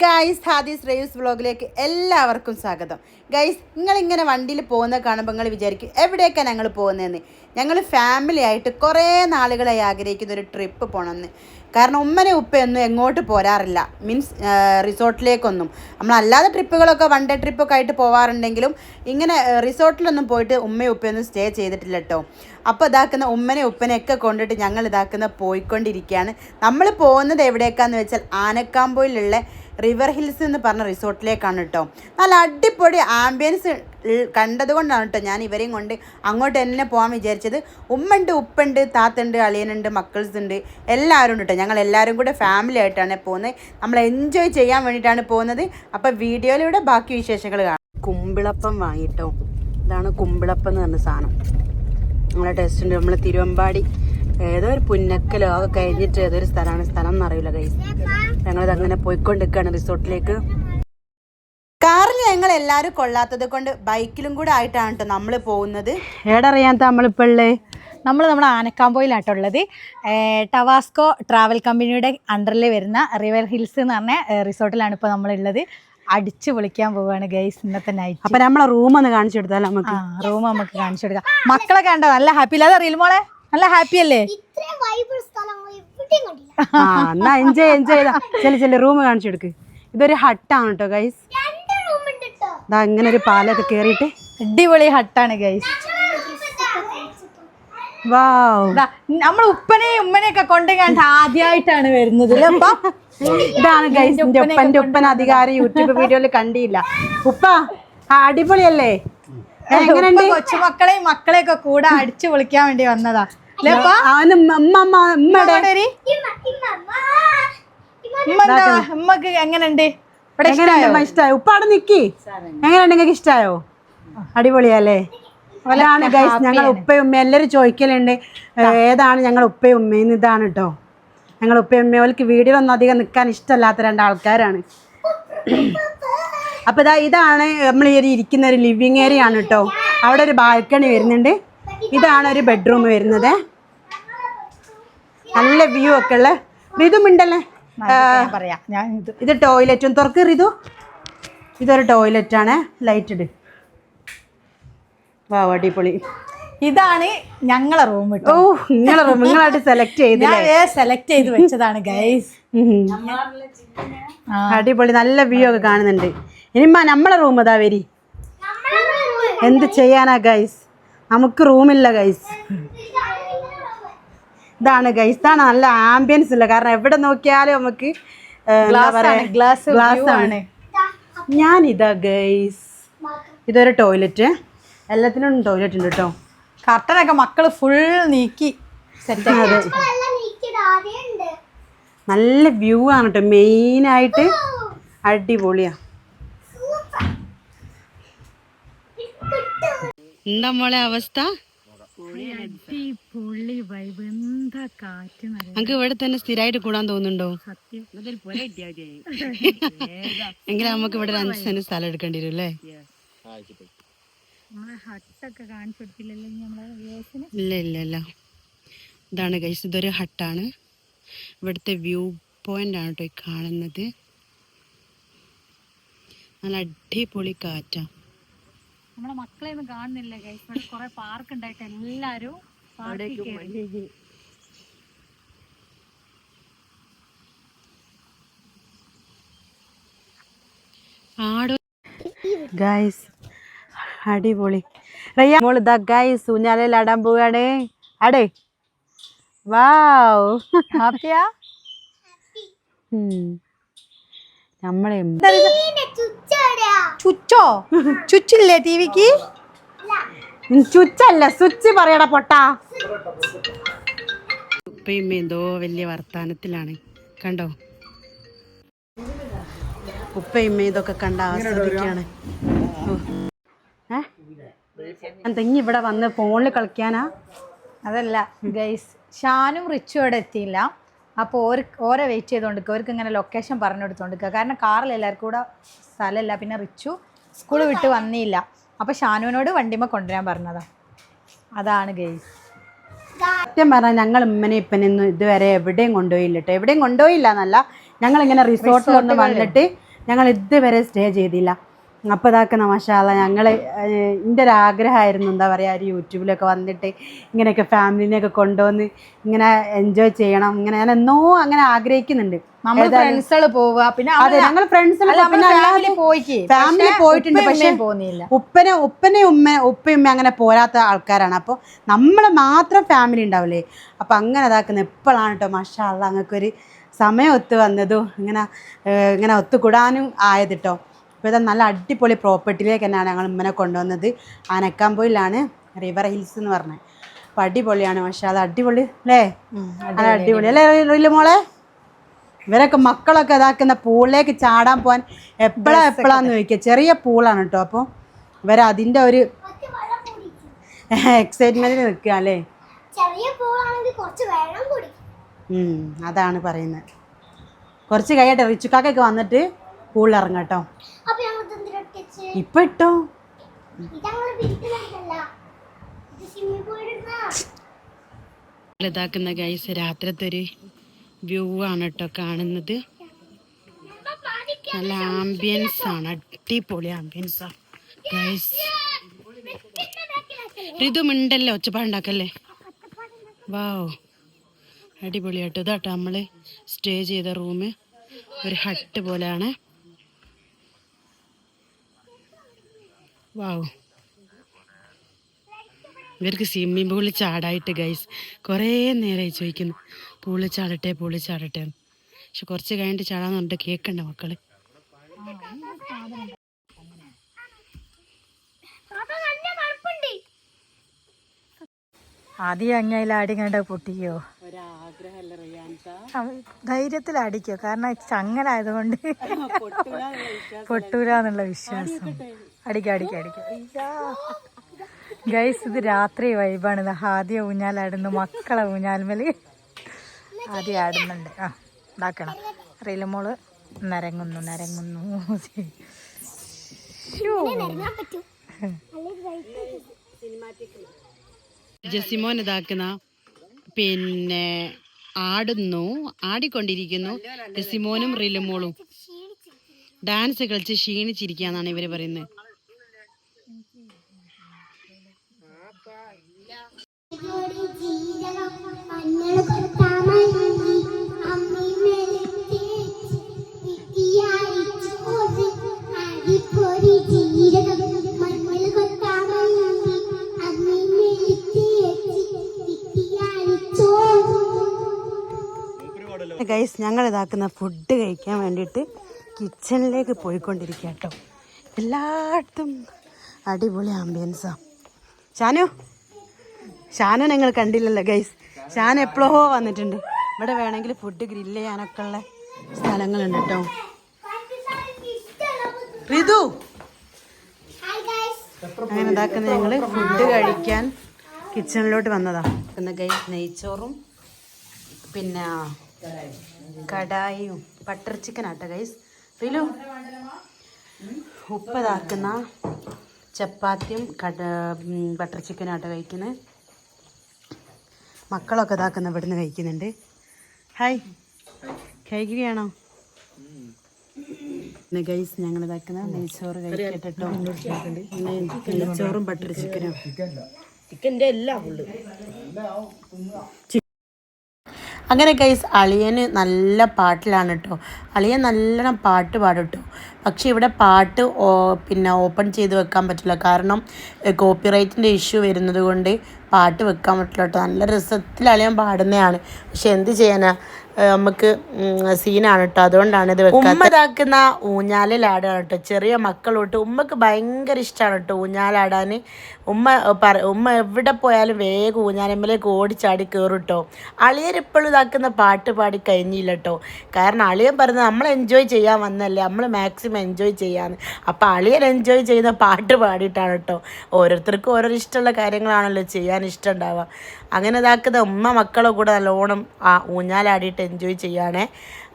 Guys, ഹാദീസ് റേവ്സ് വ്ളോഗിലേക്ക് എല്ലാവർക്കും സ്വാഗതം. ഗൈസ്, നിങ്ങളിങ്ങനെ വണ്ടിയിൽ പോകുന്ന കാണുമ്പോൾ നിങ്ങൾ വിചാരിക്കും എവിടേക്കാണ് ഞങ്ങൾ പോകുന്നതെന്ന്. ഞങ്ങൾ ഫാമിലി ആയിട്ട് കുറേ നാളുകളായി ആഗ്രഹിക്കുന്ന ഒരു ട്രിപ്പ് പോകണമെന്ന്. കാരണം ഉമ്മനെ ഉപ്പയൊന്നും എങ്ങോട്ട് പോരാറില്ല, മീൻസ് റിസോർട്ടിലേക്കൊന്നും. നമ്മളല്ലാതെ ട്രിപ്പുകളൊക്കെ വൺ ഡേ ട്രിപ്പൊക്കെ ആയിട്ട് പോകാറുണ്ടെങ്കിലും ഇങ്ങനെ റിസോർട്ടിലൊന്നും പോയിട്ട് ഉമ്മയും ഉപ്പയൊന്നും സ്റ്റേ ചെയ്തിട്ടില്ല കേട്ടോ. അപ്പോൾ ഇതാക്കുന്ന ഉമ്മനെ ഉപ്പനെയൊക്കെ കൊണ്ടിട്ട് ഞങ്ങൾ ഇതാക്കുന്ന പോയിക്കൊണ്ടിരിക്കുകയാണ്. നമ്മൾ പോകുന്നത് എവിടേക്കാന്ന് വെച്ചാൽ ആനക്കാമ്പോയിലുള്ള റിവർ ഹിൽസ് എന്ന് പറഞ്ഞ റിസോർട്ടിലേക്കാണ് കേട്ടോ. നല്ല അടിപൊളി ആംബിയൻസ് കണ്ടതുകൊണ്ടാണ് കേട്ടോ ഞാൻ ഇവരെയും കൊണ്ട് അങ്ങോട്ട് തന്നെ പോകാൻ വിചാരിച്ചത്. ഉമ്മയുണ്ട്, ഉപ്പുണ്ട്, താത്തുണ്ട്, അളിയനുണ്ട്, മക്കൾസ് ഉണ്ട്, എല്ലാവരും ഉണ്ട് കേട്ടോ. ഞങ്ങൾ എല്ലാവരും കൂടെ ഫാമിലി ആയിട്ടാണ് പോകുന്നത്. നമ്മൾ എൻജോയ് ചെയ്യാൻ വേണ്ടിയിട്ടാണ് പോകുന്നത്. അപ്പോൾ വീഡിയോയിലൂടെ ബാക്കി വിശേഷങ്ങൾ കാണാം. കുമ്പിളപ്പം വാങ്ങിട്ടോ. ഇതാണ് കുമ്പിളപ്പം എന്ന് പറഞ്ഞ സാധനം. നമ്മളെ ടേസ്റ്റ് ഉണ്ട്. നമ്മൾ തിരുവമ്പാടി ഏതോ ഒരു പുന്നക്കലോ ഒക്കെ കഴിഞ്ഞിട്ട് ഏതൊരു സ്ഥലമാണ്, സ്ഥലം എന്നറിയില്ല ഗൈസ്. ഞങ്ങളിത് അങ്ങനെ പോയിക്കൊണ്ടിരിക്കുകയാണ് റിസോർട്ടിലേക്ക്. കാറിൽ ഞങ്ങൾ എല്ലാവരും കൊള്ളാത്തത് കൊണ്ട് ബൈക്കിലും കൂടെ ആയിട്ടാണ് കേട്ടോ നമ്മൾ പോകുന്നത്. ഏടറിയാത്ത നമ്മളിപ്പോൾ ഉള്ളത് നമ്മുടെ ആനക്കാമ്പോയിലാട്ടുള്ളത്. ടവാസ്കോ ട്രാവൽ കമ്പനിയുടെ അണ്ടറിൽ വരുന്ന റിവർ ഹിൽസ് എന്ന് പറഞ്ഞ റിസോർട്ടിലാണ് ഇപ്പോൾ നമ്മളുള്ളത്. അടിച്ചു പൊളിക്കാൻ പോവുകയാണ് ഗൈസ് ഇന്നത്തെ നൈറ്റ്. അപ്പം നമ്മളെ റൂം ഒന്ന് കാണിച്ചു കൊടുത്താൽ നമുക്ക് റൂം നമുക്ക് കാണിച്ചു കൊടുക്കാം. മക്കളൊക്കെ ഉണ്ടോ? നല്ല ഹാപ്പി അല്ലാതെ അറിയില്ല മോളെ, നല്ല ഹാപ്പി അല്ലേ? എന്നാ എൻജോയ് ചെയ്താ ചെല്ലു റൂം കാണിച്ചു കൊടുക്ക്. ഇതൊരു ഹട്ടാണ് കേട്ടോ ഗൈസ്. ഇങ്ങനെ ഒരു പാലൊക്കെ കേറിയിട്ട് അടിപൊളി ഹട്ടാണ് ഗൈസ്. നമ്മൾ ഉപ്പനെയും ഉമ്മനെയൊക്കെ കൊണ്ട് കണ്ട് ആദ്യമായിട്ടാണ് വരുന്നത്. ഇതാണ് ഗൈസ് എന്റെ ഉപ്പൻ അധികാരം യൂട്യൂബ് വീഡിയോയിൽ കണ്ടില്ല. ഉപ്പ അടിപൊളിയല്ലേ? എങ്ങനെയുണ്ട്? കൊച്ചുമക്കളെയും മക്കളെയൊക്കെ കൂടെ അടിച്ചു പൊളിക്കാൻ വേണ്ടി വന്നതാ. ഉമ്മക്ക് എങ്ങനെയുണ്ട്? ഇഷ്ടായോ? ഉപ്പ അവിടെ നിക്കി. എങ്ങനെയുണ്ട്? നിങ്ങൾക്ക് ഇഷ്ടായോ? അടിപൊളിയല്ലേ? അതാണ് ഗൈസ് ഞങ്ങൾ ഉപ്പയും ഉമ്മയും എല്ലാവരും ചോദിക്കലുണ്ട് ഏതാണ് ഞങ്ങൾ ഉപ്പയും ഉമ്മയെന്ന്. ഇതാണ് കേട്ടോ ഞങ്ങൾ ഉപ്പയും ഉമ്മയും. അവർക്ക് വീഡിയോയിലൊന്നും അധികം നിൽക്കാൻ ഇഷ്ടമല്ലാത്ത രണ്ടാൾക്കാരാണ്. അപ്പോൾ ഇതാണ് നമ്മൾ ഈ ഇരിക്കുന്ന ഒരു ലിവിങ് ഏരിയ ആണ് കേട്ടോ. അവിടെ ഒരു ബാൽക്കണി വരുന്നുണ്ട്. ഇതാണ് ഒരു ബെഡ്റൂം വരുന്നത്. നല്ല വ്യൂ ഒക്കെ ഉള്ള. റിതും ഉണ്ടല്ലേ? ഇത് ടോയ്ലറ്റും തുറക്ക് റിതു. ഇതൊരു ടോയ്ലറ്റാണ്. ലൈറ്റ് ഇട്. വാ അടിപൊളി. ഇതാണ് ഞങ്ങളെ റൂം. ഓ നിങ്ങളെ റൂം നിങ്ങളായിട്ട് സെലക്ട് ചെയ്ത് വെച്ചതാണ് ഗൈസ്. അടിപൊളി നല്ല വ്യൂ ഒക്കെ കാണുന്നുണ്ട്. ഇനിമാ നമ്മളെ റൂം അതാ വരി. എന്ത് ചെയ്യാനാ ഗൈസ്, നമുക്ക് റൂമില്ല ഗൈസ്. ഇതാണ് ഗൈസ്, ഇതാണ് നല്ല ആംബിയൻസ് ഉള്ള. കാരണം എവിടെ നോക്കിയാലും നമുക്ക് എന്താ പറയാ ഗ്ലാസ് ആണ്. ഞാനിതാ ഗൈസ് ഇതൊരു ടോയ്ലറ്റ്. എല്ലാത്തിനും ടോയ്ലറ്റ് ഉണ്ട് കേട്ടോ. കർട്ടനൊക്കെ മക്കള് ഫുൾ നീക്കി സെറ്റ്. നല്ല വ്യൂ ആണ് കേട്ടോ. മെയിനായിട്ട് അടിപൊളിയാ. എന്താ മോളെ അവസ്ഥ? നമുക്ക് ഇവിടെ തന്നെ സ്ഥിരമായിട്ട് കൂടാൻ തോന്നുന്നുണ്ടോ? എങ്കിലും നമുക്ക് ഇവിടെ 5 സെന്റ് സ്ഥലം എടുക്കേണ്ടി വരും അല്ലേ? ഇല്ല. ഇതാണ് ഗൈസ്, ഇതൊരു ഹട്ടാണ്. ഇവിടുത്തെ വ്യൂ പോയിന്റ് ആണ് കേട്ടോ കാണുന്നത്. നല്ല അടിപൊളി കാറ്റാ. നമ്മളെ മക്കളെയൊന്നും കാണുന്നില്ല ഗൈസ്. ഇവിടെ കുറെ പാർക്ക് ഉണ്ടായിട്ട് എല്ലാരും ഗൈസ് അടിപൊളി. റയ്യ മോൾ ഇതാ ഗൈസ് ഊഞ്ഞാലയിൽ ആടാൻ പോവാണ്. അടേ വാവ് ഹാപ്പിയാ? നമ്മളെ ചുച്ചില്ലേ ടിവിക്ക്? ചുച്ചല്ല സ്വിച്ച് പറയടാ പൊട്ടാ. ഉപ്പയും എന്തോ വലിയ വർത്താനത്തിലാണ് കണ്ടോ. ഉപ്പയും ഇതൊക്കെ കണ്ട ആസ്വദിക്കാണ്. എന്തെങ്കിലും ഇവിടെ വന്ന് ഫോണിൽ കളിക്കാനാ? അതല്ല ഗൈസ്, ഷാനും റിച്ചും അവിടെ എത്തിയില്ല. അപ്പോൾ ഓരോ വെയിറ്റ് ചെയ്തുകൊണ്ടിരിക്കുക. അവർക്ക് ഇങ്ങനെ ലൊക്കേഷൻ പറഞ്ഞു കൊടുത്തുകൊണ്ടിരിക്കുക. കാരണം കാറിൽ എല്ലാവർക്കും കൂടെ സ്ഥലമില്ല. പിന്നെ റിച്ചു സ്കൂൾ വിട്ട് വന്നില്ല. അപ്പോൾ ഷാനുവിനോട് വണ്ടിമ്മ കൊണ്ടുവരാൻ പറഞ്ഞതാ. അതാണ് ഗൈസ്. സത്യം പറഞ്ഞാൽ ഞങ്ങൾ ഉമ്മനെ ഇപ്പനൊന്നും ഇതുവരെ എവിടെയും കൊണ്ടുപോയില്ല കേട്ടോ. എവിടെയും കൊണ്ടുപോയില്ല എന്നല്ല, ഞങ്ങളിങ്ങനെ റിസോർട്ടിലൊന്ന് വന്നിട്ട് ഞങ്ങൾ ഇതുവരെ സ്റ്റേ ചെയ്തില്ല. അപ്പോൾ ഇതാക്കുന്ന മാഷാല്ല ഞങ്ങൾ എൻ്റെ ഒരു ആഗ്രഹമായിരുന്നു, എന്താ പറയുക, ഒരു യൂട്യൂബിലൊക്കെ വന്നിട്ട് ഇങ്ങനെയൊക്കെ ഫാമിലിനെയൊക്കെ കൊണ്ടുവന്ന് ഇങ്ങനെ എൻജോയ് ചെയ്യണം. ഇങ്ങനെ ഞാൻ എന്നോ അങ്ങനെ ആഗ്രഹിക്കുന്നുണ്ട്. നമ്മൾ ഫ്രണ്ട്സുകൾ പോവുക, പിന്നെ അതെ ഞങ്ങൾ ഫ്രണ്ട്സിൽ ഫാമിലി പോയിട്ടുണ്ട്. പക്ഷെ ഉപ്പയും അങ്ങനെ പോരാത്ത ആൾക്കാരാണ്. അപ്പോൾ നമ്മൾ മാത്രം ഫാമിലി ഉണ്ടാവില്ലേ, അപ്പം അങ്ങനെ ഇതാക്കുന്നത് എപ്പോഴാണ് കേട്ടോ മാഷാല്ല ഞങ്ങൾക്കൊരു സമയം ഒത്തു വന്നതും ഇങ്ങനെ ഒത്തുകൂടാനും ആയത് കേട്ടോ. അപ്പോൾ ഇതാ നല്ല അടിപൊളി പ്രോപ്പർട്ടിയിലേക്ക് തന്നെയാണ് ഞങ്ങൾ ഇമ്മനെ കൊണ്ടുവന്നത്. ആനക്കാമ്പോയിലാണ്, റിവർ ഹിൽസ് എന്ന് പറഞ്ഞത്. അപ്പോൾ അടിപൊളിയാണ് മാഷാല്ല, അടിപൊളി അല്ലേ, നല്ല അടിപൊളി അല്ലേ മോളെ. ഇവരൊക്കെ മക്കളൊക്കെ ഇതാക്കുന്ന പൂളിലേക്ക് ചാടാൻ പോകാൻ എപ്പോഴാന്ന് ചോദിക്കുക. ചെറിയ പൂളാണ് കേട്ടോ. അപ്പോൾ ഇവരതിൻ്റെ ഒരു എക്സൈറ്റ്മെൻറ്റിൽ നിൽക്കുക അല്ലേ. അതാണ് പറയുന്നത്. കുറച്ച് കഴിയട്ടെ, റിച്ചുക്കാക്കൊക്കെ വന്നിട്ട് പൂളിൽ ഇറങ്ങാം കേട്ടോ. ഇപ്പം ഇട്ടോ ഇതാക്കുന്ന ഗൈസ് രാത്രിത്തെ ഒരു വ്യൂ ആണ് കേട്ടോ കാണുന്നത്. നല്ല ആംബിയൻസ് ആണ്, അടിപൊളി ആംബിയൻസാണ് ഗൈസ്. ഋതുമുണ്ടല്ലോ, ഒച്ചപ്പാടുണ്ടാക്കല്ലേ. വാവ് അടിപൊളിയാട്ടോ. ഇതാട്ടോ നമ്മൾ സ്റ്റേ ചെയ്ത റൂം, ഒരു ഹട്ട് പോലെയാണ്. വാവ് ഇവർക്ക് സ്വിമ്മിംഗ് പൂളിൽ ചാടായിട്ട് ഗൈസ് കുറേ നേരമായി ചോദിക്കുന്നു, പൂളിൽ ചാടട്ടെ പക്ഷെ കുറച്ച് കഴിഞ്ഞിട്ട് ചാടാന്ന് പറഞ്ഞിട്ട് കേൾക്കണ്ട മക്കള്. ആദ്യം അങ്ങയിലാടി കണ്ട പൊട്ടിക്കോ, ധൈര്യത്തിലടിക്കോ, കാരണം ചങ്ങലായതുകൊണ്ട് പൊട്ടൂലെന്നുള്ള വിശ്വാസം. അടിക്കാം ഗൈസ്. ഇത് രാത്രി വൈബാണ്. ഇത് ആദ്യം ഊഞ്ഞാലാടുന്നു, മക്കളെ ഊഞ്ഞാൽമേല് ആദ്യം ആടുന്നുണ്ട്. ഇതാക്കണം റീലുമോള് നരങ്ങുന്നു. ജസിമോൻ ഇതാക്കുന്ന പിന്നെ ആടിക്കൊണ്ടിരിക്കുന്നു. ജസിമോനും റിലുമോളും ഡാൻസ് കളിച്ച് ക്ഷീണിച്ചിരിക്കാന്നാണ് ഇവര് പറയുന്നത്. ഗൈസ് ഞങ്ങൾ ഇതാക്കുന്ന ഫുഡ് കഴിക്കാൻ വേണ്ടിയിട്ട് കിച്ചണിലേക്ക് പോയിക്കൊണ്ടിരിക്കുക കേട്ടോ. എല്ലായിടത്തും അടിപൊളി ആംബിയൻസാണ്. ഷാനു നിങ്ങൾ കണ്ടില്ലല്ലോ ഗൈസ്, ഷാൻ എപ്പോഴോ വന്നിട്ടുണ്ട്. ഇവിടെ വേണമെങ്കിൽ ഫുഡ് ഗ്രില്ല് ചെയ്യാനൊക്കെ ഉള്ള സ്ഥലങ്ങളുണ്ട് കേട്ടോ. ഋതു അങ്ങനെ ഇതാക്കുന്ന ഞങ്ങൾ ഫുഡ് കഴിക്കാൻ കിച്ചണിലോട്ട് വന്നതാ. ഗൈസ് നെയ്ച്ചോറും പിന്നെ കടായിയും ബട്ടർ ചിക്കൻ ആട്ടെ ഗൈസ്. റിലു ഉപ്പതാക്കുന്ന ചപ്പാത്തിയും ബട്ടർ ചിക്കനാട്ടോ കഴിക്കുന്നത്. മക്കളൊക്കെ ഇതാക്കുന്ന ഇവിടുന്ന് കഴിക്കുന്നുണ്ട്. ഹായ് കഴിക്കുകയാണോ ഗൈസ്? ഞങ്ങൾ ഇതാക്കുന്ന നെയ്ച്ചോറ് കഴിക്കട്ടോ. നെയ്ച്ചോറും ബട്ടർ ചിക്കനും ചിക്കൻ്റെ എല്ലാം അങ്ങനെ ഗൈസ് അളിയന് നല്ല പാട്ടിലാണ് കേട്ടോ. അളിയൻ നല്ലോണം പാട്ട് പാടും കേട്ടോ. പക്ഷേ ഇവിടെ പാട്ട് പിന്നെ ഓപ്പൺ ചെയ്ത് വെക്കാൻ പറ്റില്ല, കാരണം കോപ്പിറൈറ്റിൻ്റെ ഇഷ്യൂ വരുന്നത് കൊണ്ട് പാട്ട് വെക്കാൻ പറ്റില്ല കേട്ടോ. നല്ല രസത്തിൽ അളിയൻ പാടുന്നതാണ്, പക്ഷെ എന്ത് ചെയ്യാനാ, നമുക്ക് സീനാണ് കേട്ടോ, അതുകൊണ്ടാണ് ഇത് വെക്കാത്തത്. ഉമ്മ ഇതാക്കുന്ന ഊഞ്ഞാലിലാടാണ് കേട്ടോ. ചെറിയ മക്കളോട്ട് ഉമ്മക്ക് ഭയങ്കര ഇഷ്ടമാണ് കേട്ടോ ഊഞ്ഞാലാടാൻ. ഉമ്മ എവിടെ പോയാലും വേഗം ഊഞ്ഞാലമ്മലേക്ക് ഓടിച്ചാടി കയറും കേട്ടോ. അളിയൻ ഇപ്പോഴും ഇതാക്കുന്ന പാട്ട് പാടി കഴിഞ്ഞില്ല കേട്ടോ. കാരണം അളിയൻ പറയുന്നത് നമ്മൾ എൻജോയ് ചെയ്യാൻ വന്നല്ലേ, നമ്മൾ മാക്സിമം എൻജോയ് ചെയ്യാന്ന്. അപ്പോൾ അളിയൻ എൻജോയ് ചെയ്യുന്ന പാട്ട് പാടിയിട്ടാണ് കേട്ടോ. ഓരോരുത്തർക്കും ഓരോ ഇഷ്ടമുള്ള കാര്യങ്ങളാണല്ലോ ചെയ്യാൻ ഇഷ്ടം ഉണ്ടാവുക. അങ്ങനെ ഇതാക്കുന്ന ഉമ്മ മക്കളെ കൂടെ നല്ലോണം ആ ഊഞ്ഞാലാടിയിട്ട് എൻജോയ് ചെയ്യുകയാണേ.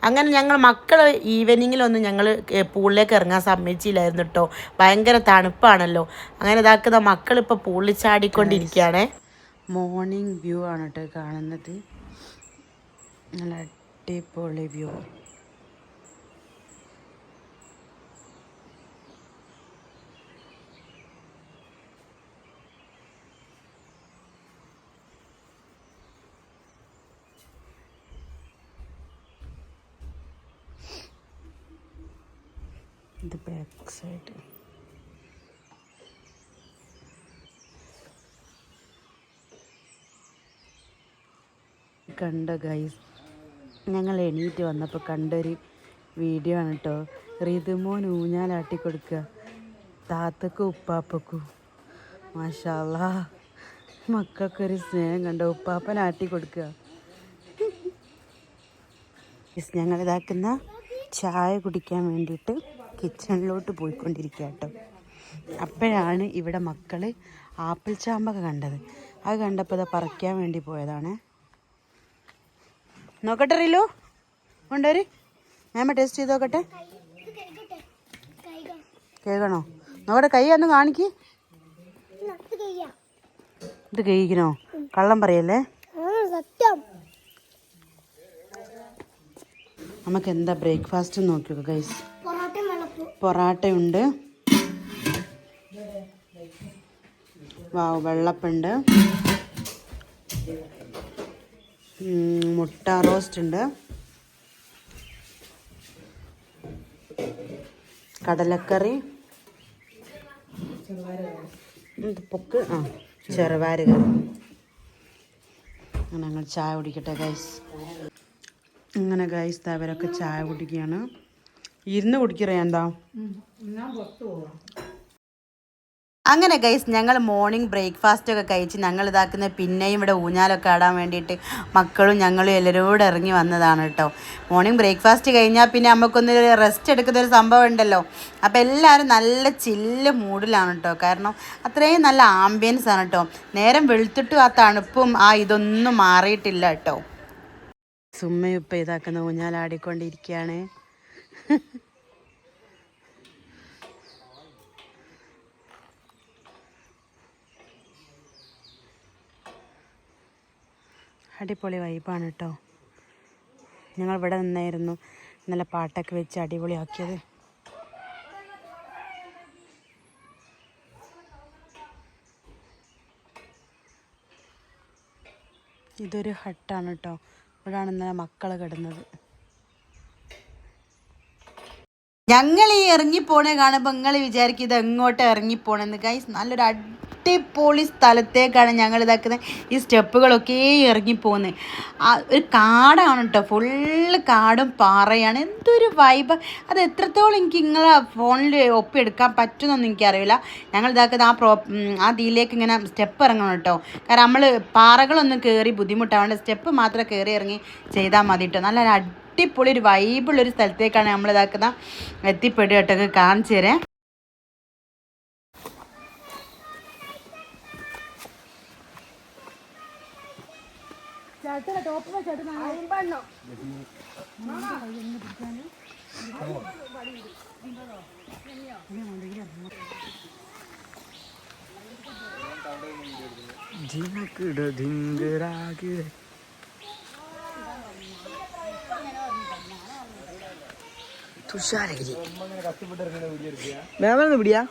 അങ്ങനെ ഞങ്ങൾ മക്കൾ ഈവനിങ്ങിലൊന്നും ഞങ്ങൾ പൂളിലേക്ക് ഇറങ്ങാൻ സമ്മതിച്ചില്ലായിരുന്നു കേട്ടോ, ഭയങ്കര തണുപ്പാണല്ലോ. അങ്ങനെ ഇതാക്കുന്ന മക്കളിപ്പോൾ പൂളിൽ ചാടിക്കൊണ്ടിരിക്കുകയാണേ. മോർണിംഗ് വ്യൂ ആണ് കേട്ടോ കാണുന്നത്, നല്ല അടിപൊളി വ്യൂ. ഇത് ബാക്ക് സൈഡ്. കണ്ട ഗൈസ്, ഞങ്ങൾ എണീറ്റ് വന്നപ്പോൾ കണ്ടൊരു വീഡിയോ ആണ് കേട്ടോ. റിതുമോൻ ഊഞ്ഞാലാട്ടി കൊടുക്കുക താത്തക്കും ഉപ്പാപ്പക്കും. മാഷാ അല്ലാ, മക്കൾക്കൊരു സ്നേഹം കണ്ടോ, ഉപ്പാപ്പനാട്ടി കൊടുക്കുക. ഞങ്ങൾ ഇതാക്കുന്ന ചായ കുടിക്കാൻ വേണ്ടിയിട്ട് കിച്ചണിലോട്ട് പോയിക്കൊണ്ടിരിക്കുക കേട്ടോ. അപ്പോഴാണ് ഇവിടെ മക്കൾ ആപ്പിൾ ചാമ്പൊക്കെ കണ്ടത്. അത് കണ്ടപ്പോൾ അത് പറിക്കാൻ വേണ്ടി പോയതാണ്. നോക്കട്ടെ റിലു, കൊണ്ടുവര്, മാമ ടേസ്റ്റ് ചെയ്ത് നോക്കട്ടെ. കേൾക്കണോ? നോക്കട്ടെ, കൈ ഒന്ന് കാണിക്ക്. ഇത് കഴിക്കണോ? കള്ളം പറയല്ലേ. നമുക്ക് എന്താ ബ്രേക്ക്ഫാസ്റ്റ് നോക്കിയോ ഗൈസ്. പൊറാട്ടയുണ്ട്, വെള്ളപ്പുണ്ട്, മുട്ട റോസ്റ്റ് ഉണ്ട്, കടലക്കറി, പൊക്ക്, ചെറുപയർ കറി. ഞങ്ങൾ ചായ കുടിക്കട്ടെ ഗൈസ്. അങ്ങനെ ഗൈസ് അവരൊക്കെ ചായ കുടിക്കുകയാണ്. ഇരുന്ന് കുടിക്കറേ എന്താ. അങ്ങനെ ഗൈസ് ഞങ്ങൾ മോർണിംഗ് ബ്രേക്ക്ഫാസ്റ്റ് ഒക്കെ കഴിച്ച് ഞങ്ങൾ ഇതാക്കുന്ന പിന്നെയും ഇവിടെ ഊഞ്ഞാലൊക്കെ ആടാൻ വേണ്ടിയിട്ട് മക്കളും ഞങ്ങളും എല്ലാവരോടും ഇറങ്ങി വന്നതാണ് കേട്ടോ. മോർണിംഗ് ബ്രേക്ക്ഫാസ്റ്റ് കഴിഞ്ഞാൽ പിന്നെ നമുക്കൊന്ന് റെസ്റ്റ് എടുക്കുന്നൊരു സംഭവം ഉണ്ടല്ലോ. അപ്പോൾ എല്ലാവരും നല്ല ചില്ല് മൂഡിലാണ് കേട്ടോ. കാരണം അത്രയും നല്ല ആംബിയൻസ് ആണ് കേട്ടോ. നേരം വെളുത്തിട്ടും ആ തണുപ്പും ആ ഇതൊന്നും മാറിയിട്ടില്ല കേട്ടോ. സുമ്മയുപ്പ ഇതാക്കുന്ന ഊഞ്ഞാലാടിക്കൊണ്ടിരിക്കുകയാണ്. അടിപൊളി വൈബാണ് കേട്ടോ. ഞങ്ങൾ ഇവിടെ നിന്നായിരുന്നു നല്ല പാട്ടൊക്കെ വെച്ച് അടിപൊളിയാക്കിയത്. ഇതൊരു ഹട്ടാണ് കേട്ടോ. ഇവിടെയാണ് ഇന്നലെ മക്കൾ കിടന്നത്. ഞങ്ങൾ ഈ ഇറങ്ങിപ്പോണേ കാണുമ്പോൾ നിങ്ങൾ വിചാരിക്കും ഇത് എങ്ങോട്ട് ഇറങ്ങിപ്പോണെന്ന്. ഗൈസ് നല്ലൊരു അടിപൊളി സ്ഥലത്തേക്കാണ് ഞങ്ങൾ ഇതാക്കുന്നത്. ഈ സ്റ്റെപ്പുകളൊക്കെ ഇറങ്ങിപ്പോകുന്നത് ഒരു കാടാണ് കേട്ടോ. ഫുള്ള് കാടും പാറയാണ്. എന്തൊരു വൈബ്. അത് എത്രത്തോളം എനിക്ക് നിങ്ങളെ ഫോണിൽ ഒപ്പിയെടുക്കാൻ പറ്റുമെന്നൊന്നും എനിക്കറിയില്ല. ഞങ്ങൾ ഇതാക്കുന്നത് ആ ഇതിലേക്ക് ഇങ്ങനെ സ്റ്റെപ്പ് ഇറങ്ങണം കേട്ടോ. കാരണം നമ്മൾ പാറകളൊന്നും കയറി ബുദ്ധിമുട്ടാവേണ്ട, സ്റ്റെപ്പ് മാത്രം കയറി ഇറങ്ങി ചെയ്താൽ മതി കേട്ടോ. നല്ലൊരു അടിപൊളി ഒരു വൈബുള്ളൊരു സ്ഥലത്തേക്കാണ് നമ്മൾ ഇതാക്കുന്ന എത്തിപ്പെടുക കേട്ടോ. കാണിച്ചു തരാം. തുഷാരഗിരി മാമ പിടിയാ.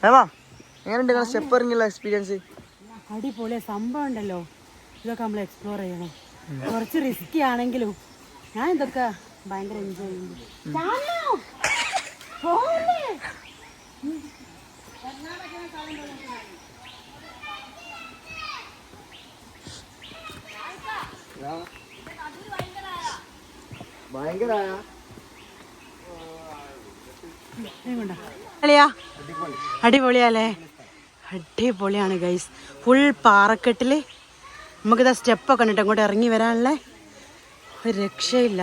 മാമാ എങ്ങനെയുണ്ട് സ്റ്റെപ്പ് ഇറങ്ങിയുള്ള എക്സ്പീരിയൻസ്? അടിപൊളിയ സംഭവം ഉണ്ടല്ലോ. ഇതൊക്കെ നമ്മൾ എക്സ്പ്ലോർ ചെയ്യണം. കുറച്ച് റിസ്കി ആണെങ്കിലും ഞാൻ ഇതൊക്കെ ഭയങ്കര എൻജോയ് ചെയ്യുന്നു. അടിപൊളിയല്ലേ? അടിപൊളിയാണ് ഗൈസ്. ഫുൾ പാറക്കെട്ടിൽ നമുക്കിതാ സ്റ്റെപ്പൊക്കെ കണ്ടിട്ട് അങ്ങോട്ട് ഇറങ്ങി വരാനുള്ള ഒരു രക്ഷയില്ല.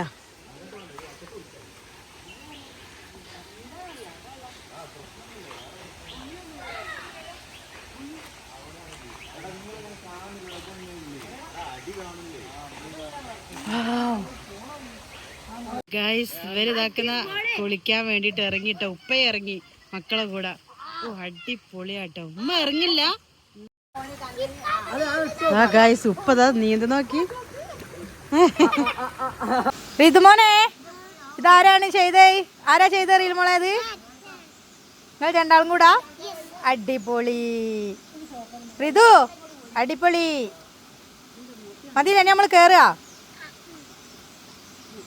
ഗൈസ് ഇവരിതാക്കുന്ന കുളിക്കാൻ വേണ്ടിട്ട് ഇറങ്ങിട്ടോ. ഉപ്പ ഇറങ്ങി മക്കളെ കൂടെ. ഓ അടിപൊളിയാട്ടോ. ഉമ്മ ഇറങ്ങില്ല. ആ ഗൈസ് ഉപ്പതാ നീന്ത നോക്കി. റിതുമോനെ ഇതാരാണ് ചെയ്തേ? ആരാ ചെയ്തേ റീൽമോളെ? അത് നിങ്ങൾ രണ്ടാളും കൂടാ? അടിപൊളി റിതു, അടിപൊളി. മതി തന്നെ നമ്മൾ കേറുക.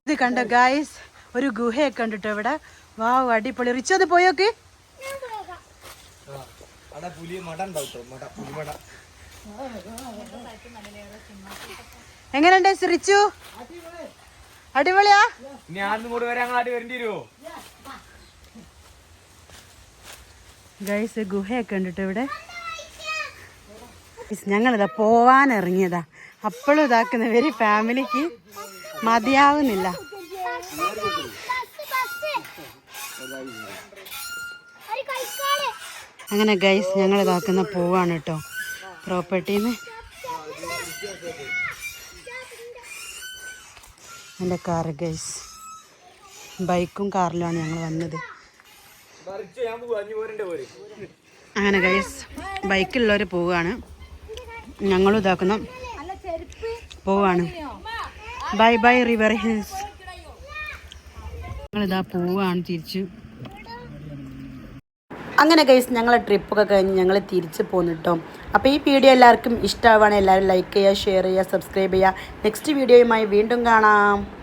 ഇത് കണ്ടോ ഗൈസ്, ഒരു ഗുഹയൊക്കെ ഉണ്ട് കേട്ടോ ഇവിടെ. വാവ്, അടിപൊളി. റിച്ചു അത് പോയോക്ക്. എങ്ങനെയുണ്ട് റിച്ചു? അടിപൊളിയാ. ഗൈസ് ഗുഹയൊക്കെ ഉണ്ട് കേട്ടോ ഇവിടെ. ഞങ്ങളിതാ പോവാൻ ഇറങ്ങിയതാ. അപ്പോഴും ഇതാക്കുന്ന ഇവര് ഫാമിലിക്ക് മതിയാവുന്നില്ല. അങ്ങനെ ഗൈസ് ഞങ്ങൾ ഇതാക്കുന്ന പോവാണ് കേട്ടോ പ്രോപ്പർട്ടിന്ന്. എൻ്റെ കാറ് ഗൈസ്, ബൈക്കും കാറിലാണ് ഞങ്ങൾ വന്നത്. അങ്ങനെ ഗൈസ് ബൈക്കിലുള്ളവർ പോവുകയാണ്, ഞങ്ങളും ഇതാക്കുന്ന പോവാണ്. Bye bye river hills. ഞങ്ങളിതാ പോവാണ് തിരിച്ചു. അങ്ങനെ ഗൈസ് ഞങ്ങളെ ട്രിപ്പൊക്കെ കഴിഞ്ഞ് ഞങ്ങൾ തിരിച്ച് പോന്നു കേട്ടോ. അപ്പോൾ ഈ വീഡിയോ എല്ലാവർക്കും ഇഷ്ടമാവുകയാണെങ്കിൽ എല്ലാവരും ലൈക്ക് ചെയ്യുക, ഷെയർ ചെയ്യുക, സബ്സ്ക്രൈബ് ചെയ്യുക. നെക്സ്റ്റ് വീഡിയോയുമായി വീണ്ടും കാണാം.